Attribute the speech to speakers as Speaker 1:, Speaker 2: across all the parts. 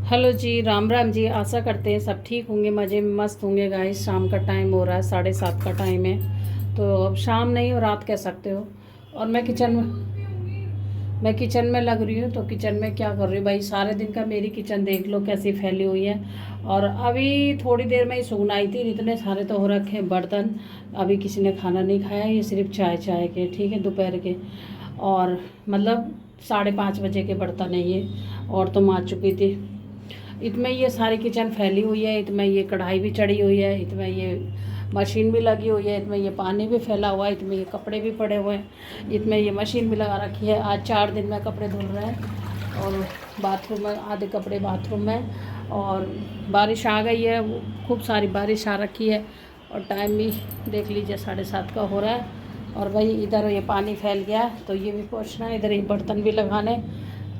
Speaker 1: Hello जी, राम राम जी। आशा करते हैं सब ठीक होंगे, मज़े में मस्त होंगे। गाइस, शाम का टाइम हो रहा है, 7:30 का टाइम है। तो अब शाम नहीं हो, रात कह सकते हो। और मैं किचन में लग रही हूँ। तो किचन में क्या कर रही हूँ भाई, सारे दिन का मेरी किचन देख लो कैसी फैली हुई है। और अभी थोड़ी देर में ही सून आई थी, इतने सारे तो हो रखे हैं बर्तन। अभी किसी ने खाना नहीं खाया, ये सिर्फ चाय चाय के, ठीक है, दोपहर के। और मतलब 5:30 बजे के बर्तन है ये। और तो आ चुकी थी। इसमें ये सारी किचन फैली हुई है, इसमें ये कढ़ाई भी चढ़ी हुई है, इसमें ये मशीन भी लगी हुई है, इसमें ये पानी भी फैला हुआ है, इसमें ये कपड़े भी पड़े हुए हैं, इसमें ये मशीन भी लगा रखी है। आज 4 दिन में कपड़े धुल रहे हैं। और बाथरूम में आधे कपड़े बाथरूम में। और बारिश आ गई है, खूब सारी बारिश आ रखी है। और टाइम भी देख लीजिए 7:30 का हो रहा है। और भाई इधर ये पानी फैल गया है, तो ये भी पोंछना है, इधर ये बर्तन भी लगाने।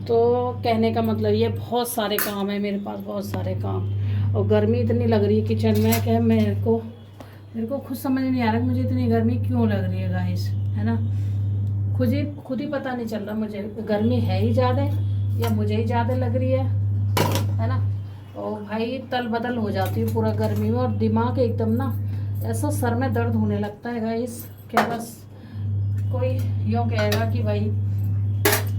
Speaker 1: तो कहने का मतलब ये बहुत सारे काम है मेरे पास, बहुत सारे काम। और गर्मी इतनी लग रही है किचन में कि मेरे को खुद समझ नहीं आ रहा कि मुझे इतनी गर्मी क्यों लग रही है गाइस, है ना। खुद ही पता नहीं चल रहा मुझे, गर्मी है ही ज़्यादा या मुझे ही ज़्यादा लग रही है ना। और भाई तल बदल हो जाती है पूरा गर्मी में, और दिमाग एकदम ना ऐसा सर में दर्द होने लगता है गाइस। क्या बस कोई यूँ कहेगा कि भाई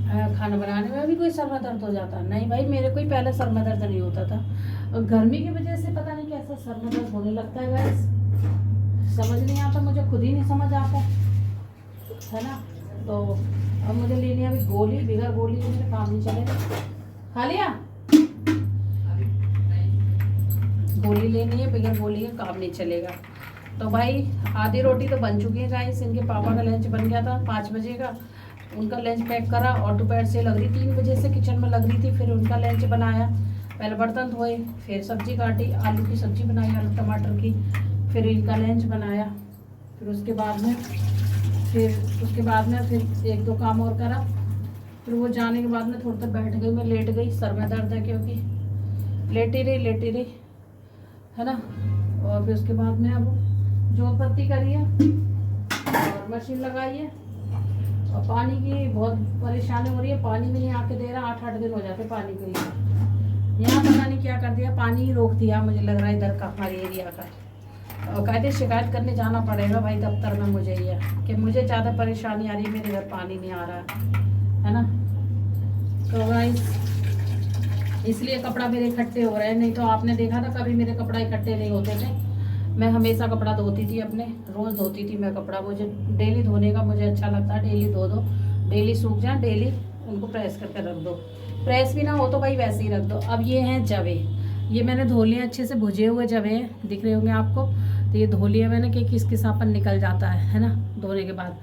Speaker 1: खाना बनाने में भी कोई सर में दर्द हो जाता। नहीं भाई, मेरे कोई पहले सर में दर्द नहीं होता था, और गर्मी की वजह से पता नहीं कैसा सर में दर्द होने लगता है गाइस। समझ नहीं आता, मुझे खुद ही नहीं समझ आता, है ना। तो अब मुझे लेनी है अभी गोली, बिगर गोली से मेरे काम नहीं चलेगा। खा लिया, गोली लेनी है, बिगर गोली का काम नहीं चलेगा। तो भाई आधी रोटी तो बन चुकी है गाइस। इनके पापा का लंच बन गया था 5 बजे का, उनका लंच पैक करा। और दोपहर से लग रही 3 बजे से किचन में लग रही थी, फिर उनका लंच बनाया। पहले बर्तन धोए, फिर सब्जी काटी, आलू की सब्जी बनाई, आलू टमाटर की। फिर इनका लंच बनाया। फिर उसके बाद में फिर 1-2 काम और करा। फिर वो जाने के बाद में थोड़ी देर बैठ गई, मैं लेट गई, सर में दर्द है क्योंकि लेटी रही, है ना। और फिर उसके बाद में अब जोत पत्ती करी है और मशीन लगाई है। और पानी की बहुत परेशानी हो रही है, पानी भी नहीं आके दे रहा। 8-8 दिन हो जाते पानी के लिए। यहाँ पता नहीं क्या कर दिया, पानी ही रोक दिया मुझे लग रहा है इधर का, हमारे एरिया का। और कहते शिकायत करने जाना पड़ेगा भाई दफ्तर में मुझे, ये कि मुझे ज़्यादा परेशानी आ रही है, मेरे घर पानी नहीं आ रहा है ना। तो गाइस इसलिए कपड़ा मेरे इकट्ठे हो रहे हैं, नहीं तो आपने देखा था कभी मेरे कपड़ा इकट्ठे नहीं होते थे। मैं हमेशा कपड़ा धोती थी अपने, रोज़ धोती थी मैं कपड़ा। मुझे डेली धोने का मुझे अच्छा लगता है, डेली धो दो, डेली सूख जाए, डेली उनको प्रेस करके रख दो। प्रेस भी ना हो तो भाई वैसे ही रख दो। अब ये हैं जवे, ये मैंने धो लिए अच्छे से, भुजे हुए जवे हैं, दिख रहे होंगे आपको। तो ये धो लिए मैंने कि किस किसापन निकल जाता है ना, धोने के बाद।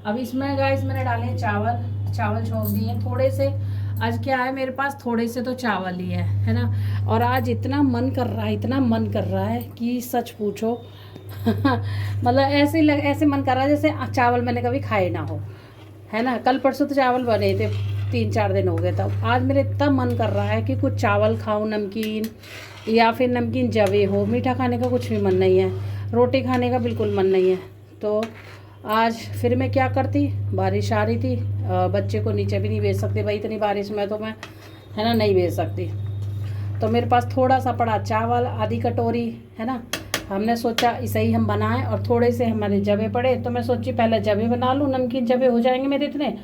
Speaker 1: अब इसमें गाइस मैंने डाले चावल छोंक दिए थोड़े से। आज क्या है मेरे पास, थोड़े से तो चावल ही है ना। और आज इतना मन कर रहा है कि सच पूछो मतलब ऐसे मन कर रहा है जैसे चावल मैंने कभी खाए ना हो, है ना। कल परसों तो चावल बने थे, 3-4 दिन हो गए। तब आज मेरे इतना मन कर रहा है कि कुछ चावल खाऊं, नमकीन, या फिर नमकीन जवे हो। मीठा खाने का कुछ भी मन नहीं है, रोटी खाने का बिल्कुल मन नहीं है। तो आज फिर मैं क्या करती, बारिश आ रही थी, बच्चे को नीचे भी नहीं भेज सकते भाई इतनी बारिश में, तो मैं, है ना, नहीं भेज सकती। तो मेरे पास थोड़ा सा पड़ा चावल, आधी कटोरी, है ना। हमने सोचा इसे ही हम बनाएं। और थोड़े से हमारे जवे पड़े, तो मैं सोची पहले जवे बना लूँ, नमकीन जवे हो जाएंगे मेरे इतने।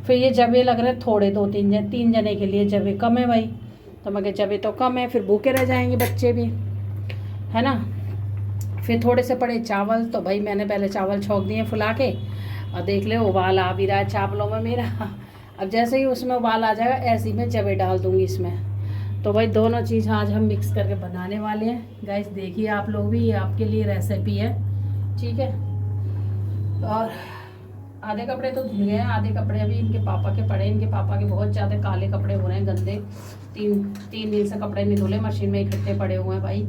Speaker 1: फिर ये जवे लग रहे थोड़े, 2-3 जने के लिए जवे कम है भाई। तो मैं जवे तो कम है, फिर भूखे रह जाएंगे बच्चे भी, है ना। फिर थोड़े से पड़े चावल, तो भाई मैंने पहले चावल छोंक दिए फुला के। और देख ले उबाल आ भी रहा है चावलों में मेरा। अब जैसे ही उसमें उबाल आ जाएगा, ऐसे ही मैं जवे डाल दूँगी इसमें। तो भाई दोनों चीज़ आज हम मिक्स करके बनाने वाले हैं गाइस। देखिए आप लोग भी, ये आपके लिए रेसिपी है, ठीक है। और आधे कपड़े तो धुल गए हैं, आधे कपड़े अभी इनके पापा के पड़े। इनके पापा के बहुत ज़्यादा काले कपड़े हो रहे हैं, गंदे। 3 दिन से कपड़े नहीं धुले, मशीन में इकट्ठे पड़े हुए हैं भाई।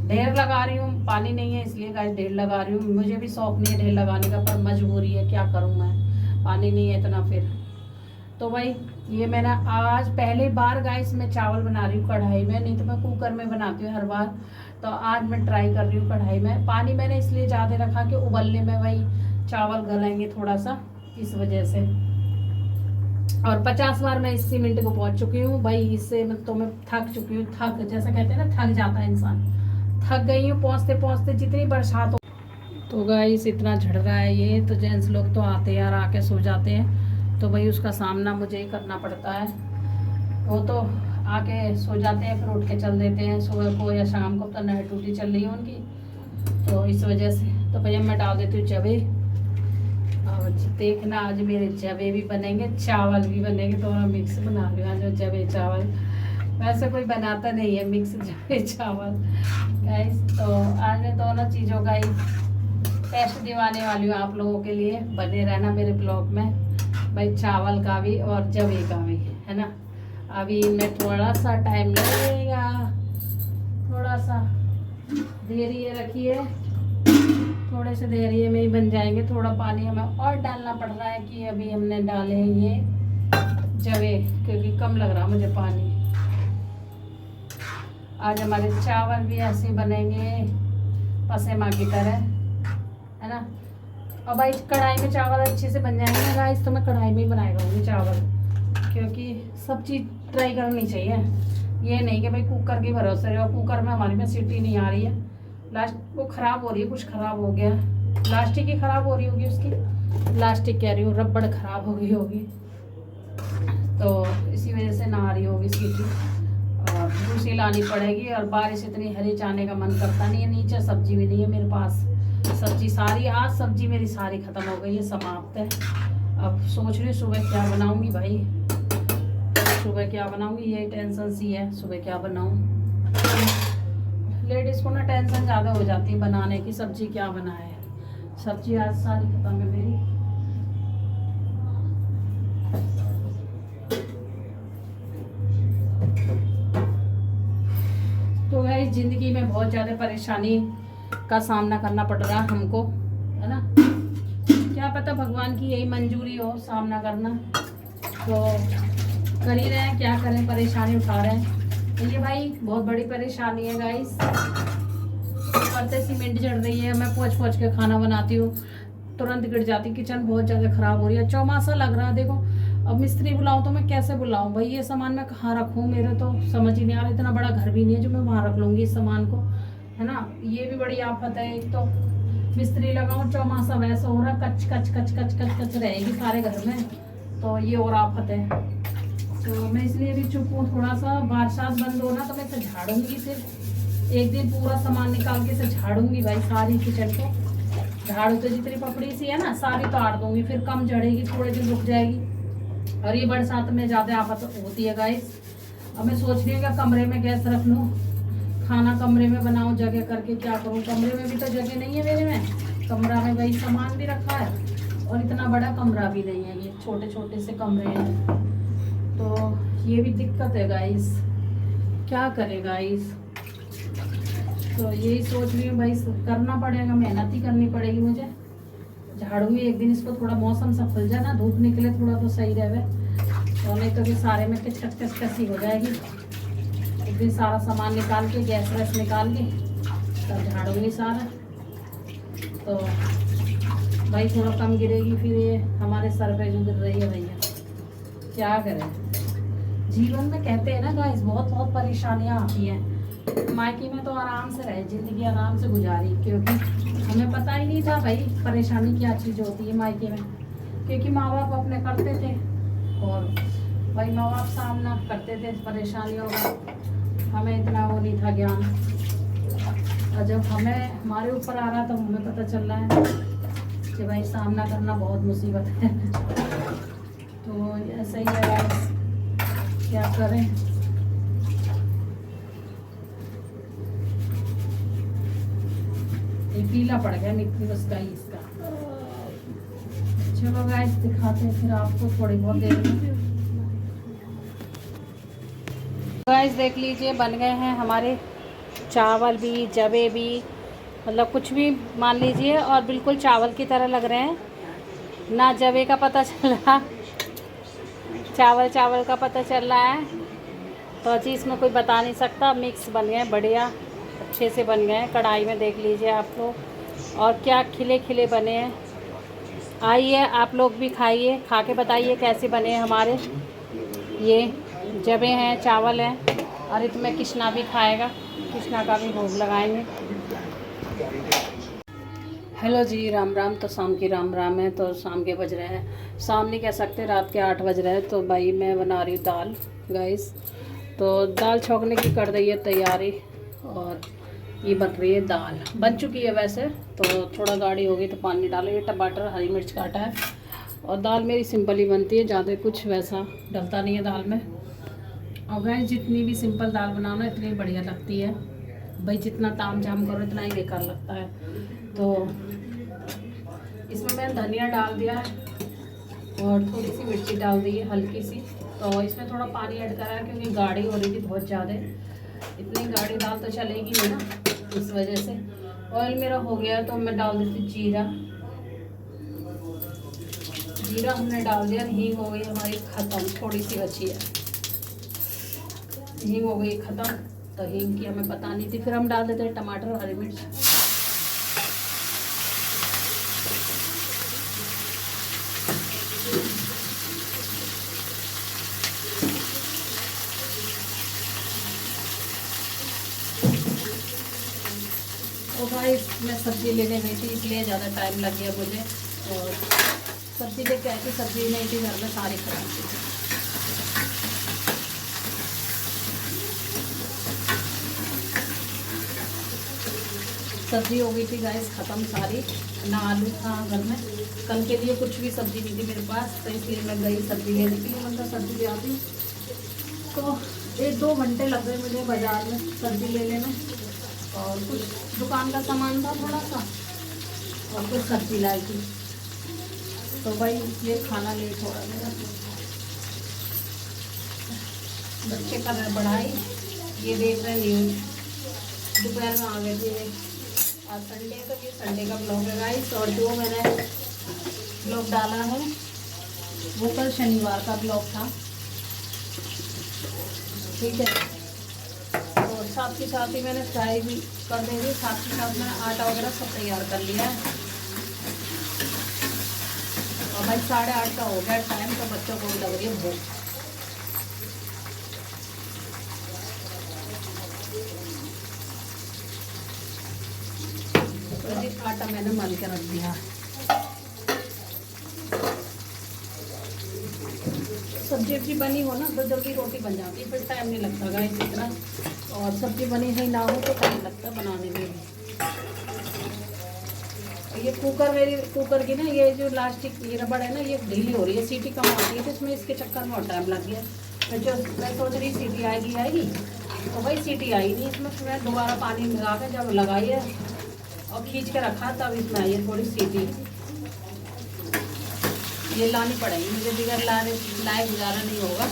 Speaker 1: ढेर लगा रही हूँ, पानी नहीं है इसलिए गाइस ढेर लगा रही हूँ। मुझे भी शौक नहीं है ढेर लगाने का, पर मजबूरी है, क्या करूँ मैं, पानी नहीं है इतना। फिर तो भाई ये मैंने आज पहली बार गाइस मैं चावल बना रही हूँ कढ़ाई में, नहीं तो मैं कुकर में बनाती हूँ हर बार। तो आज मैं ट्राई कर रही हूँ कढ़ाई में। पानी मैंने इसलिए ज़्यादा रखा कि उबलने में भाई चावल गलेंगे थोड़ा सा, इस वजह से। और 50 बार मैं इसी मिनट को पहुंच चुकी हूँ भाई। इससे तो मैं थक चुकी हूँ, थक जैसा कहते हैं ना, थक जाता है इंसान। थक गई हूँ पहुँचते पहुँचते, जितनी बरसात हो। तो गाइस इतना झड़ रहा है ये, तो जेंट्स लोग तो आते हैं यार, आके सो जाते हैं, तो भाई उसका सामना मुझे ही करना पड़ता है। वो तो आके सो जाते हैं, फिर उठ के चल देते हैं सुबह को या शाम को, तो नाइट ड्यूटी चल रही है उनकी, तो इस वजह से। तो भैया मैं डाल देती हूँ जवे। और देखना आज मेरे जवे भी बनेंगे, चावल भी बनेंगे, दोनों मिक्स बना रही हूँ आज, जवे चावल। वैसे कोई बनाता नहीं है मिक्स जवे चावल गाइस, तो आज मैं दोनों चीज़ों का ही टेस्ट दिवाने वाली हूँ आप लोगों के लिए। बने रहना मेरे ब्लॉग में भाई, चावल का भी और जवे का भी, है ना। अभी मैं थोड़ा सा टाइम लगेगा, थोड़ा सा देरी रखिए, थोड़े से देरी में ही बन जाएंगे। थोड़ा पानी हमें और डालना पड़ रहा है कि अभी हमने डाले हैं ये जवे, क्योंकि कम लग रहा मुझे पानी। आज हमारे चावल भी ऐसे बनेंगे पसेमा की तरह, है ना। और भाई कढ़ाई में चावल अच्छे से बन जाएंगे गाइस, तो मैं कढ़ाई में ही बनाया करूँगी चावल, क्योंकि सब चीज़ ट्राई करनी चाहिए। ये नहीं कि भाई कुकर के भरोसे रहे, और कुकर में हमारी में सीटी नहीं आ रही है, लास्ट वो ख़राब हो रही है, कुछ ख़राब हो गया, प्लास्टिक ही ख़राब हो रही होगी उसकी, प्लास्टिक कह रही हूँ, रबड़ ख़राब हो गई होगी, तो इसी वजह से ना आ रही होगी सीटी, और दूसरी लानी पड़ेगी। और बारिश इतनी हरी जाने का मन करता नहीं है, नीचे सब्जी भी नहीं है मेरे पास, सब्जी सारी, आज सब्जी मेरी सारी ख़त्म हो गई है, समाप्त है। अब सोच रही हूँ सुबह क्या बनाऊँगी भाई, सुबह क्या बनाऊँगी, ये टेंशन सी है, सुबह क्या बनाऊँ। लेडीज़ को ना टेंशन ज़्यादा हो जाती है बनाने की, सब्जी क्या बनाए। सब्जी आज सारी खत्म है मेरी। तो गाइस ज़िंदगी में बहुत ज़्यादा परेशानी का सामना करना पड़ रहा है हमको, है ना। क्या पता भगवान की यही मंजूरी हो सामना करना, तो कर ही रहे हैं, क्या करें, परेशानी उठा रहे हैं। तो ये भाई बहुत बड़ी परेशानी है गाइस। करते सीमेंट जड़ रही है, मैं पोंछ के खाना बनाती हूँ, तुरंत गिर जाती, किचन बहुत ज़्यादा ख़राब हो रही है, चौमासा लग रहा है। देखो अब मिस्त्री बुलाऊँ तो मैं कैसे बुलाऊँ भाई, ये सामान मैं कहाँ रखूँ, मेरे तो समझ ही नहीं आ रहा। इतना बड़ा घर भी नहीं है जो मैं वहाँ रख लूँगी इस सामान को, है ना। ये भी बड़ी आफत है। एक तो मिस्त्री लगाऊँ, चौमासा वैसा हो रहा, कच कच कच कच कच कच रहेगी सारे घर में, तो ये और आफत है। तो मैं इसलिए भी चुप हूँ, थोड़ा सा बरसात बंद हो ना तो मैं इसे झाड़ूंगी, सिर्फ एक दिन पूरा सामान निकाल के इसे झाड़ूंगी भाई, सारी किचन को झाड़ू, तो जितनी पपड़ी सी है ना सारी ताड़ दूंगी, फिर कम झड़ेगी, थोड़े दिन रुक जाएगी। और ये बरसात में ज़्यादा आफत होती है गाइस। अब मैं सोच रही हूँ क्या कमरे में गैस रख लूँ, खाना कमरे में बनाऊँ, जगह करके क्या करूँ, कमरे में भी तो जगह नहीं है मेरे में। कमरा में भाई सामान भी रखा है, और इतना बड़ा कमरा भी नहीं है, ये छोटे छोटे से कमरे हैं, तो ये भी दिक्कत है गाइस, क्या करें गाइस। तो यही सोच रही हूँ भाई, करना पड़ेगा, मेहनत ही करनी पड़ेगी मुझे। झाड़ूंगी एक दिन इसको, थोड़ा मौसम सा खुल जाए ना, धूप निकले थोड़ा तो सही रहे, तो नहीं तो फिर सारे में किचकच कचकची हो जाएगी। एक दिन सारा सामान निकाल के, गैस वैस निकाल के तब झाड़ूंगी सारा, तो भाई थोड़ा कम गिरेगी, फिर ये हमारे सर पे जो गिर रही है भैया, क्या करें। जीवन में कहते हैं ना गाइस, बहुत बहुत परेशानियां आती हैं। मायके में तो आराम से रहे, ज़िंदगी आराम से गुजारी, क्योंकि हमें पता ही नहीं था भाई परेशानी क्या चीज़ होती है मायके में, क्योंकि माँ बाप अपने करते थे, और भाई माँ बाप सामना करते थे परेशानियों का, हमें इतना वो नहीं था ज्ञान। और जब हमारे ऊपर आ रहा, तब हमें पता चल रहा है कि भाई सामना करना बहुत मुसीबत है। तो ऐसा ही है, क्या करें। ये पीला पड़ गया मिट्टी उसका ही, इसका। चलो गाइस दिखाते हैं फिर आपको थोड़ी बहुत देर में। गाइस देख लीजिए, बन गए हैं हमारे चावल भी, जवे भी, मतलब कुछ भी मान लीजिए, और बिल्कुल चावल की तरह लग रहे हैं ना। जवे का पता चल रहा, चावल का पता चल रहा है, तो अजी इसमें कोई बता नहीं सकता। मिक्स बन गए बढ़िया, अच्छे से बन गए। कढ़ाई में देख लीजिए आप लोग, और क्या खिले खिले बने हैं, आइए आप लोग भी खाइए, खा के बताइए कैसे बने हमारे ये जबे हैं, चावल हैं। और इसमें कृष्णा भी खाएगा, कृष्णा का भी भोग लगाएंगे। हेलो जी, राम राम। तो शाम की राम राम है। तो शाम के बज रहे हैं, शाम नहीं कह सकते, रात के 8 बज रहे हैं। तो भाई मैं बना रही हूँ दाल गाइस। तो दाल छौंकने की कर रही है तैयारी, और ये बन रही है दाल, बन चुकी है वैसे। तो थोड़ा गाढ़ी हो गई तो पानी डालो, ये टमाटर हरी मिर्च काटा है। और दाल मेरी सिंपल ही बनती है, ज़्यादा कुछ वैसा डलता नहीं है दाल में। और गाइस जितनी भी सिंपल दाल बनाओ ना इतनी बढ़िया लगती है भाई, जितना ताम झाम करो इतना ही बेकार लगता है। तो इसमें मैंने धनिया डाल दिया है और थोड़ी सी मिर्ची डाल दी है हल्की सी। तो इसमें थोड़ा पानी ऐड करा है क्योंकि गाढ़ी हो रही थी बहुत ज़्यादा। इतनी गाढ़ी दाल तो चलेगी नहीं ना, इस वजह से। ऑयल मेरा हो गया तो मैं डाल देती जीरा। जीरा हमने डाल दिया। हींग हो गई हमारी ख़त्म, थोड़ी सी बची है। हींग हो गई ख़त्म, तो हींग की हमें पता नहीं थी। फिर हम डाल देते हैं टमाटर हरी मिर्च। तो भाई मैं सब्ज़ी लेने गई थी इसलिए ज़्यादा टाइम लग गया मुझे। और सब्ज़ी लेके आई थी, सब्ज़ी नहीं थी घर में, सारी खराब थी। सब्ज़ी हो गई थी गैस ख़त्म सारी, ना आलू था घर में। कल के लिए कुछ भी सब्ज़ी नहीं थी मेरे पास, तो इसलिए मैं गई सब्ज़ी लेने के लिए। मतलब सब्ज़ी ले आती तो 1-2 घंटे लग गए मुझे बाज़ार में सब्ज़ी लेने में। और कुछ दुकान का सामान था थोड़ा सा, और कुछ सब्ज़ी लाई थी। तो भाई ये खाना लेट हो रहा है मेरा। बच्चे कर रहे पढ़ाई, ये देख रहे न्यूज़। दोपहर में आ गए थे। आज संडे है तो ये संडे का ब्लॉग है गाइस। और जो मैंने ब्लॉग डाला है वो कल शनिवार का ब्लॉग था, ठीक है। और साथ के साथ ही मैंने फ्राई भी कर देंगे, साथ के साथ मैंने आटा वगैरह सब तैयार कर लिया है। और भाई 8:30 का हो गया टाइम, तो बच्चों को भी लग रही है भूख। तो जी आटा मैंने मान के रख दिया। सब्जी वब्जी बनी हो ना तो जल्दी रोटी बन जाती है, फिर टाइम नहीं लगता गाइस इतना। और सब्जी बनी ही ना हो तो टाइम लगता है बनाने में भी। ये कुकर की ना ये जो प्लास्टिक ये रबड़ है ना, ये ढीली हो रही है, सीटी कम होती है, तो इसमें इसके चक्कर में और टाइम लग गया। मैं सोच रही सीटी आएगी तो भाई सीटी आई नहीं इसमें। फिर मैं दोबारा पानी लगा कर जब लगाई है और खींच के रखा तब इसमें आई है थोड़ी सीटी। ये लानी पड़ेगी मुझे, बगैर लाए गुजारा नहीं होगा,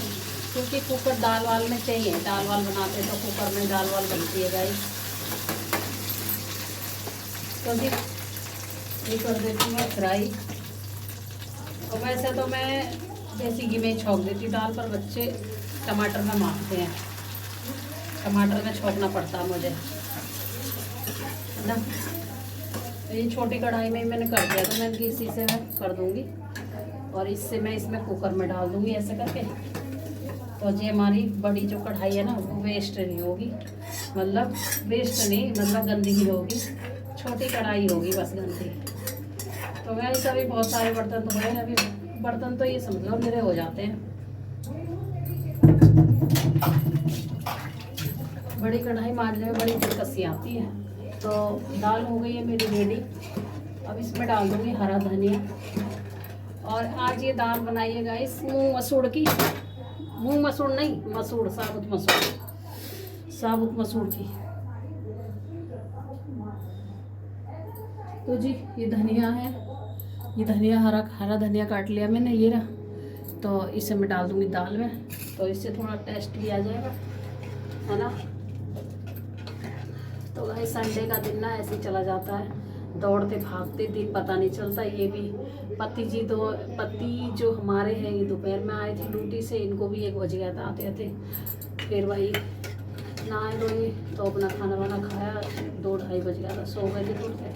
Speaker 1: क्योंकि कुकर दाल वाल में चाहिए। दाल वाल बनाते हैं तो कुकर में दाल वाल बनती है गाइस। तो जी ये कर देती हूँ फ्राई। और वैसे तो मैं देसी घी में छौंक देती हूँ दाल, पर बच्चे टमाटर में मारते हैं, टमाटर में छौंकना पड़ता है मुझे, है ना। ये छोटी कढ़ाई में मैंने कर दिया था, मैंने इसी से मैं कर दूँगी। और इससे मैं इसमें कुकर में डाल दूँगी ऐसे करके। तो ये हमारी बड़ी जो कढ़ाई है ना वो वेस्ट नहीं होगी, मतलब वेस्ट नहीं, मतलब गंदी ही होगी। छोटी कढ़ाई होगी बस गंदी। तो वैसे अभी बहुत सारे बर्तन तो गए, अभी बर्तन तो ये समझ लो मेरे हो जाते हैं। बड़ी कढ़ाई मांजने में बड़ी दिक्कत सी आती है। तो दाल हो गई है मेरी रेडी। अब इसमें डाल दूँगी हरा धनिया। और आज ये दाल बनाई है गाइस मूंग मसूर की, मूंग मसूर नहीं, मसूर, साबुत मसूर, साबुत मसूर की। तो जी ये धनिया है, ये धनिया हरा धनिया काट लिया मैंने, ये रहा। तो इसे मैं डाल दूँगी दाल में, तो इससे थोड़ा टेस्ट भी आ जाएगा, है ना। तो गाइस संडे का दिन ना ऐसे ही चला जाता है, दौड़ते भागते दिन पता नहीं चलता। ये भी पति जो हमारे हैं ये दोपहर में आए थे ड्यूटी से, इनको भी 1 बज गया था आते आते। फिर वही नहाए धोए तो अपना खाना वाना खाया, 2-2:30 बज गया था, सो गए थे थोड़े।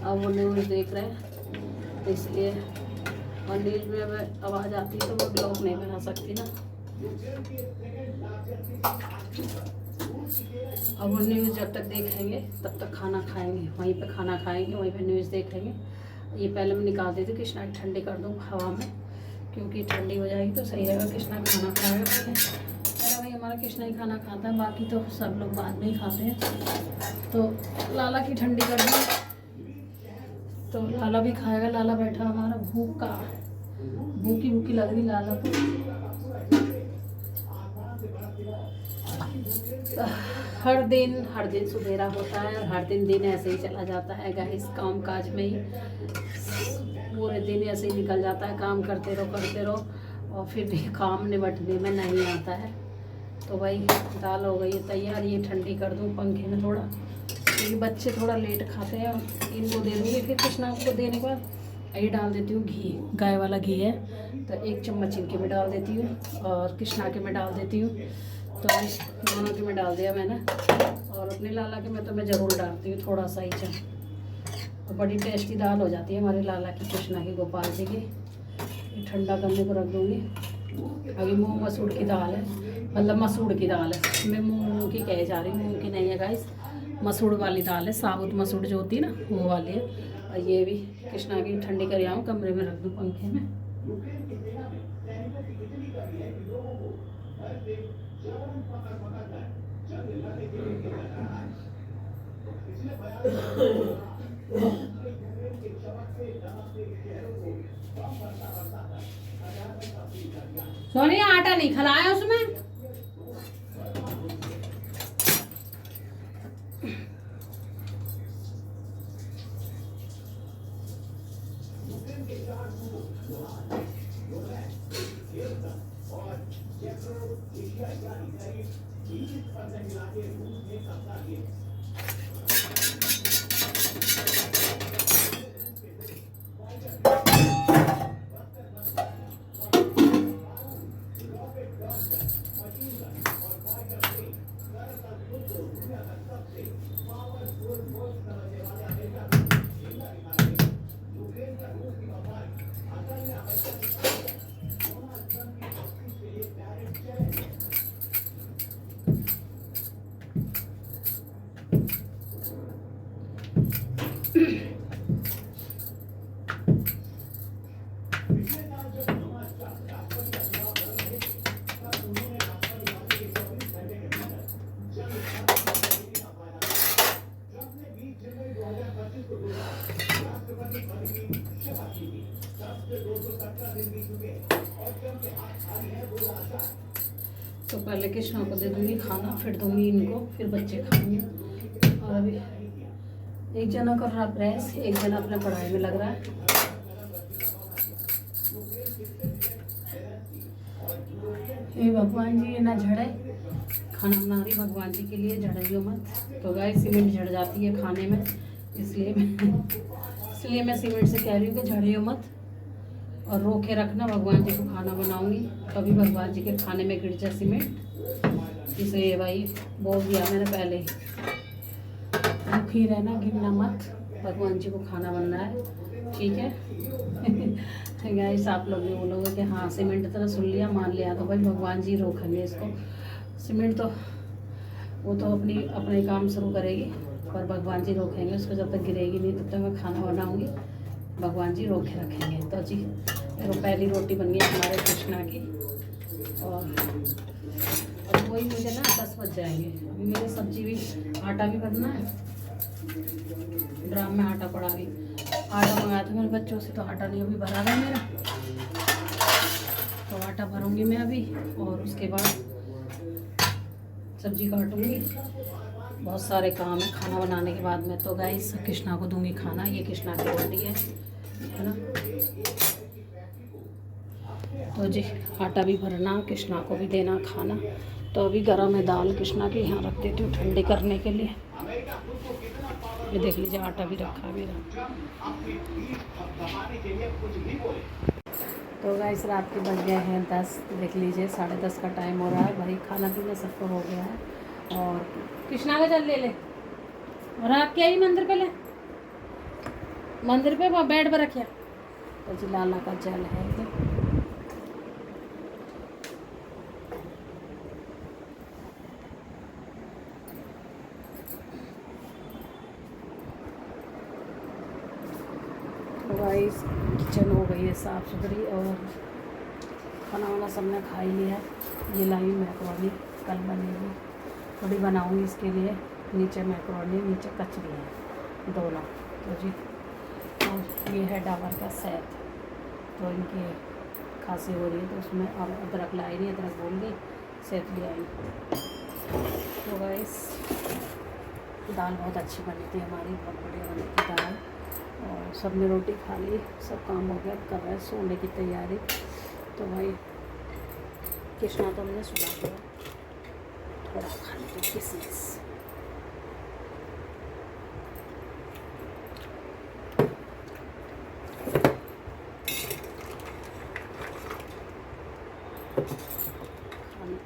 Speaker 1: अब वो न्यूज़ देख रहे हैं। तो इसलिए, और न्यूज़ में अब आवाज़ आती है तो मैं ब्लॉग नहीं बना सकती ना। अब वो न्यूज़ जब तक देखेंगे तब तक खाना खाएंगे, वहीं पे खाना खाएंगे, वहीं पे न्यूज़ देखेंगे। ये पहले मैं निकाल देती हूँ, कृष्णा की ठंडी कर दूँ हवा में, क्योंकि ठंडी हो जाएगी तो सही रहेगा। कृष्णा खाना खाएगा पहले भाई, हमारा कृष्णा ही खाना खाता है, बाकी तो सब लोग बाद में ही खाते हैं। तो लाला की ठंडी कर दूँ तो लाला भी खाएगा। लाला बैठा हमारा भूखा, भूखी लग रही लाला को। हर दिन सुबेरा होता है और हर दिन ऐसे ही चला जाता है गाइस, काम काज में ही पूरे दिन ऐसे ही निकल जाता है। काम करते रहो और फिर भी काम निपटने में नहीं आता है। तो भाई दाल हो गई है तैयार, ये ठंडी कर दूँ पंखे में थोड़ा, क्योंकि बच्चे थोड़ा लेट खाते हैं। इनको दे दूँगी, फिर कृष्णा को देने के बाद ये डाल देती हूँ घी, गाय वाला घी है तो 1 चम्मच इनके में डाल देती हूँ और कृष्णा के में डाल देती हूँ। तो दोनों के में डाल दिया मैंने, और अपने लाला के में तो मैं ज़रूर डालती हूँ थोड़ा सा ही तो बड़ी टेस्टी दाल हो जाती है हमारे लाला की, कृष्णा की, गोपाल जी की। ठंडा करने को रख दूँगी। अभी मूँग मसूर की दाल है, मतलब मसूर की दाल है, मैं मूँग की कह जा रही हूँ, मूँग की नहीं है गाइस, मसूर वाली दाल है, साबुत मसूर जो होती है ना वो वाली है। और ये भी कृष्णा की ठंडी कर आऊँ, कमरे में रख दूँ पंखे में। सोनिया आटा नहीं खिलाया उसमें। तो पहले कृष्णा को दे दूँगी खाना, फिर दूँगी इनको, फिर बच्चे खाएंगे। और अभी एक जना कर रहा प्रेस, एक जना अपने पढ़ाई में लग रहा है। ये भगवान जी ना झड़े, खाना बना रही भगवान जी के लिए, झड़ियो मत। तो गाइस सीमेंट झड़ जाती है खाने में, इसलिए मैं सीमेंट से कह रही हूँ कि झड़ियो मत और रोके रखना। भगवान जी को खाना बनाऊंगी कभी भगवान जी के खाने में गिर जाए सीमेंट, इसलिए भाई बोल दिया मैंने पहले ही, भूखी रहना, गिरना मत, भगवान जी को खाना बनना है, ठीक है। गाइस आप लोग भी बोलोगे कि हाँ सीमेंट तरह सुन लिया, मान लिया, तो भाई भगवान जी रोकेंगे इसको। सीमेंट तो वो तो अपने काम शुरू करेगी, पर भगवान जी रोकेंगे उसको, जब तक गिरेगी नहीं तब तक मैं खाना बनाऊंगी, भगवान जी रोके रखेंगे। तो जी देखो पहली रोटी बन गई हमारे कृष्णा की, और वही मुझे ना 10 बज जाएंगे। अभी मेरी सब्जी भी, आटा भी भरना है, ड्राम में आटा पड़ा भी, आटा मंगाया था मेरे बच्चों से, तो आटा नहीं अभी भरा था मेरा, तो आटा भरूंगी मैं अभी, और उसके बाद सब्जी काटूंगी। बहुत सारे काम है खाना बनाने के बाद में। तो गाइस कृष्णा को दूंगी खाना, ये कृष्णा की रोटी है ना। तो जी आटा भी भरना, कृष्णा को भी देना खाना। तो अभी गरम है दाल कृष्णा की, यहाँ रख देती हूँ ठंडे करने के लिए। ये देख लीजिए आटा भी रखा है मेरा। तो गाइस रात के बज गए हैं 10, देख लीजिए 10:30 का टाइम हो रहा है। भाई खाना पीना सबको हो गया है, और कृष्णा का चल ले ले, और आप क्या ही मंदिर पे ले, मंदिर पे बेड पर रखिया, तो जी लाला का जल है ये। तो गाइस किचन हो गई है साफ़ सुथरी और खाना वाना सबने खा ही लिया। ये लाई मैक्रोनी कल बनेगी, थोड़ी बनाऊंगी इसके लिए। नीचे मैक्रोनी, नीचे कचरी है दोनों। तो जी और ये है डाबर का शहद, तो इनकी खांसी हो रही है तो उसमें और अदरक लाई नहीं, अदरक बोल गई, शहद ले आई। तो गाइस दाल बहुत अच्छी बनी थी हमारी, बहुत बढ़िया बनी थी दाल। और सब ने रोटी खा ली, सब काम हो गया, कर रहे हैं सोने की तैयारी। तो भाई कृष्णा तो हमने सुना दिया, थोड़ा खा लेते किसमिस।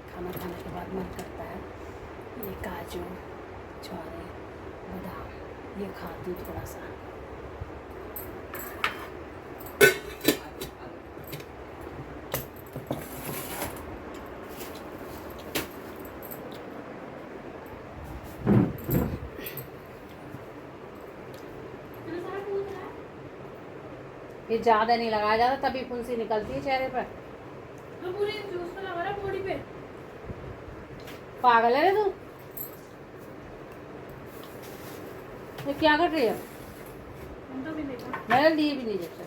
Speaker 1: खाना खाने के बाद मन करता है ये काजू, छोरे, बादाम ये खाती हूँ थोड़ा सा। ये ज़्यादा नहीं लगाया जाता तभी फुंसी निकलती है चेहरे पर।
Speaker 2: तो पूरी जूस तो लगा रहा बॉडी पे।
Speaker 1: पागल है रे तू, ये क्या कर रही है?
Speaker 2: हम तो भी देखा।
Speaker 1: मैंने लिए भी नहीं जब से।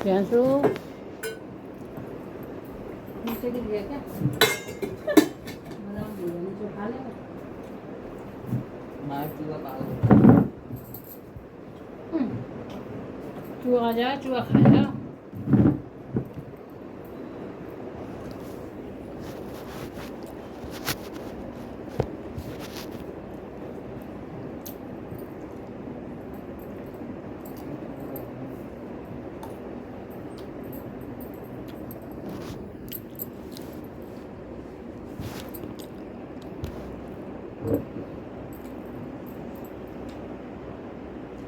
Speaker 1: प्यांसू नीचे गिर गया क्या? नीचे खा लेगा। चूहा आ जा, चूहा खाएगा।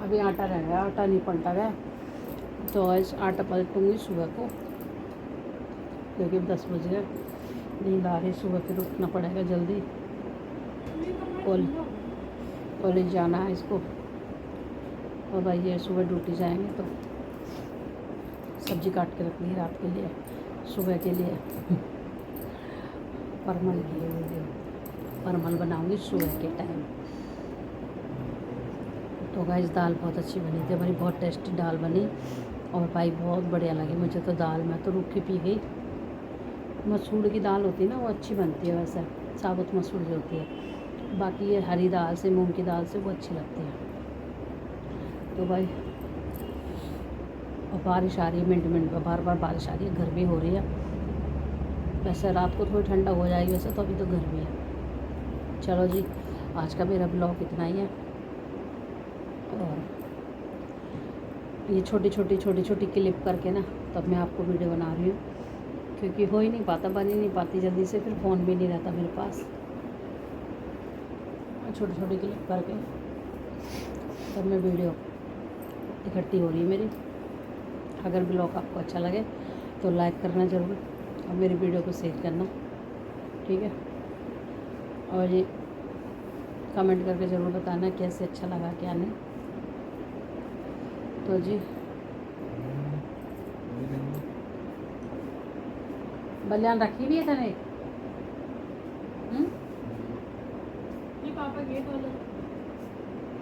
Speaker 1: अभी आटा रह गया, आटा नहीं पलटा गया, तो आज आटा पलटूँगी सुबह को, क्योंकि 10 बज गए, नींद आ रही, सुबह फिर उठना पड़ेगा जल्दी। कॉलेज जाना है इसको, और भाई ये सुबह ड्यूटी जाएंगे तो सब्जी काट के रख ली रात के लिए, सुबह के लिए परमल बनाऊंगी सुबह के टाइम। तो गाइस दाल बहुत अच्छी बनी थी हमारी, बहुत टेस्टी दाल बनी, और भाई बहुत बढ़िया लगी मुझे तो दाल। मैं तो रूखी पी गई। मसूर की दाल होती है ना वो अच्छी बनती है, वैसे साबुत मसूर जो होती है, बाकी ये हरी दाल से, मूंग की दाल से वो अच्छी लगती है। तो भाई और बारिश आ रही है, मिनट मिनट में बार बार बारिश आ रही है, गर्मी हो रही है। वैसे रात को थोड़ी ठंडा हो जाएगी, वैसे तो अभी तो गर्मी है। चलो जी आज का मेरा ब्लॉग इतना ही है, और ये छोटी छोटी क्लिप करके ना तब मैं आपको वीडियो बना रही हूँ, क्योंकि हो ही नहीं पाता, बन ही नहीं पाती जल्दी से, फिर फ़ोन भी नहीं रहता मेरे पास। छोटी क्लिप करके तब मैं वीडियो इकट्ठी हो रही है मेरी। अगर ब्लॉग आपको अच्छा लगे तो लाइक करना ज़रूर, और मेरी वीडियो को शेयर करना, ठीक है। और ये कमेंट करके ज़रूर बताना कैसे अच्छा लगा क्या नहीं। तो जी बलियान रखी भी है तने,
Speaker 2: ये पापा गेट वाला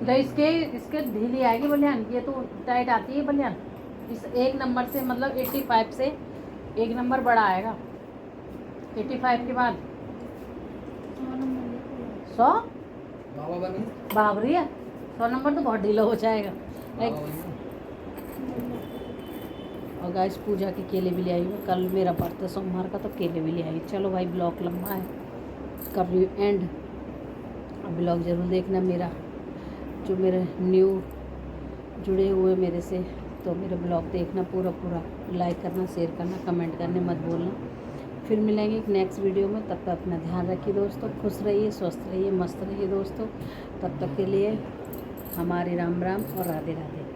Speaker 1: तो इसके ढीली आएगी बलियान, ये तो टाइट आती है बलियान। इस 1 नंबर से मतलब 85 से 1 नंबर बड़ा आएगा, 85 के बाद 100 बाबरी है, 100 नंबर तो बहुत ढीला हो जाएगा। और गाइस पूजा के केले भी ले आई हूँ, कल मेरा बर्थडे सोमवार का, तो केले भी ले आई। चलो भाई ब्लॉग लंबा है, कर रही हूँ एंड। अब ब्लॉग ज़रूर देखना मेरा, जो मेरे न्यू जुड़े हुए मेरे से, तो मेरे ब्लॉग देखना पूरा, लाइक करना, शेयर करना, कमेंट करने मत भूलना। फिर मिलेंगे एक नेक्स्ट वीडियो में। तब तक अपना ध्यान रखिए दोस्तों, खुश रहिए, स्वस्थ रहिए, मस्त रहिए दोस्तों। तब तक के लिए हमारे राम राम और राधे राधे।